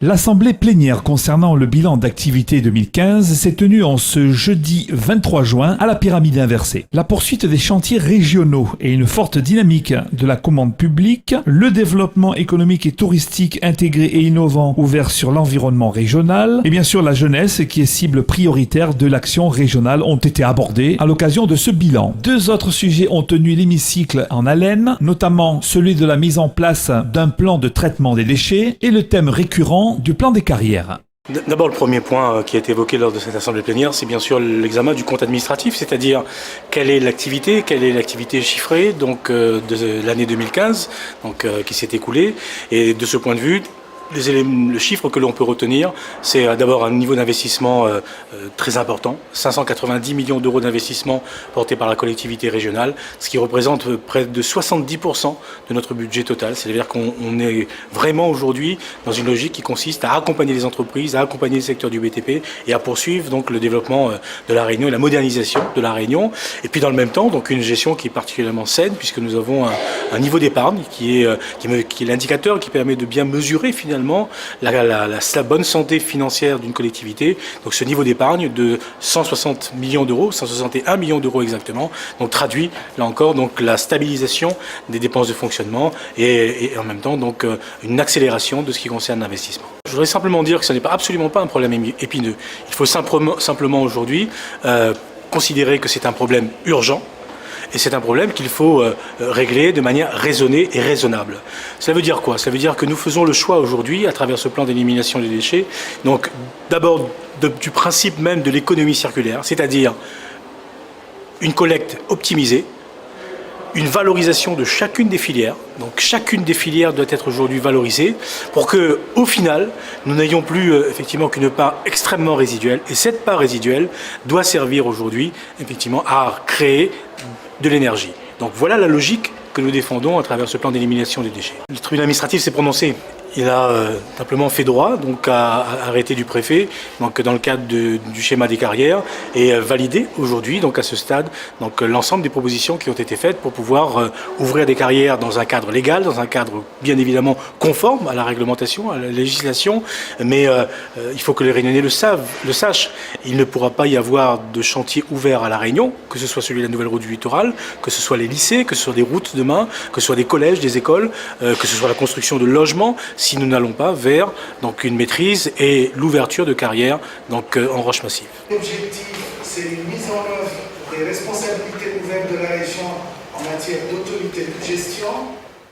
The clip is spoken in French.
L'assemblée plénière concernant le bilan d'activité 2015 s'est tenue en ce jeudi 23 juin à la pyramide inversée. La poursuite des chantiers régionaux et une forte dynamique de la commande publique, le développement économique et touristique intégré et innovant ouvert sur l'environnement régional et bien sûr la jeunesse qui est cible prioritaire de l'action régionale ont été abordés à l'occasion de ce bilan. Deux autres sujets ont tenu l'hémicycle en haleine, notamment celui de la mise en place d'un plan de traitement des déchets et le thème récurrent du plan des carrières. D'abord, le premier point qui a été évoqué lors de cette assemblée plénière, c'est bien sûr l'examen du compte administratif, c'est-à-dire quelle est l'activité chiffrée donc, de l'année 2015 donc, qui s'est écoulée. Et de ce point de vue, le chiffre que l'on peut retenir, c'est d'abord un niveau d'investissement très important, 590 millions d'euros d'investissement portés par la collectivité régionale, ce qui représente près de 70% de notre budget total. C'est-à-dire qu'on est vraiment aujourd'hui dans une logique qui consiste à accompagner les entreprises, à accompagner le secteur du BTP et à poursuivre donc le développement de la Réunion et la modernisation de la Réunion. Et puis dans le même temps, donc une gestion qui est particulièrement saine puisque nous avons un niveau d'épargne qui est l'indicateur qui permet de bien mesurer finalement la bonne santé financière d'une collectivité. Donc ce niveau d'épargne de 160 millions d'euros, 161 millions d'euros exactement, donc traduit là encore donc la stabilisation des dépenses de fonctionnement et en même temps donc une accélération de ce qui concerne l'investissement. Je voudrais simplement dire que ce n'est absolument pas un problème épineux. Il faut simplement aujourd'hui considérer que c'est un problème urgent. Et c'est un problème qu'il faut régler de manière raisonnée et raisonnable. Cela veut dire quoi? Cela veut dire que nous faisons le choix aujourd'hui, à travers ce plan d'élimination des déchets, donc d'abord du principe même de l'économie circulaire, c'est-à-dire une collecte optimisée, une valorisation de chacune des filières. Donc chacune des filières doit être aujourd'hui valorisée pour que, au final, nous n'ayons plus effectivement qu'une part extrêmement résiduelle. Et cette part résiduelle doit servir aujourd'hui effectivement à créer de l'énergie. Donc voilà la logique que nous défendons à travers ce plan d'élimination des déchets. Le tribunal administratif s'est prononcé. Il a simplement fait droit donc à arrêté du préfet donc dans le cadre du schéma des carrières et validé aujourd'hui donc à ce stade donc l'ensemble des propositions qui ont été faites pour pouvoir ouvrir des carrières dans un cadre légal, dans un cadre bien évidemment conforme à la réglementation, à la législation, mais il faut que les Réunionnais le sachent. Il ne pourra pas y avoir de chantier ouvert à La Réunion, que ce soit celui de la nouvelle route du littoral, que ce soit les lycées, que ce soit des routes demain, que ce soit des collèges, des écoles, que ce soit la construction de logements, si nous n'allons pas vers donc, une maîtrise et l'ouverture de carrières donc, en roche massive. L'objectif, c'est une mise en œuvre des responsabilités nouvelles de la région en matière d'autorité de gestion.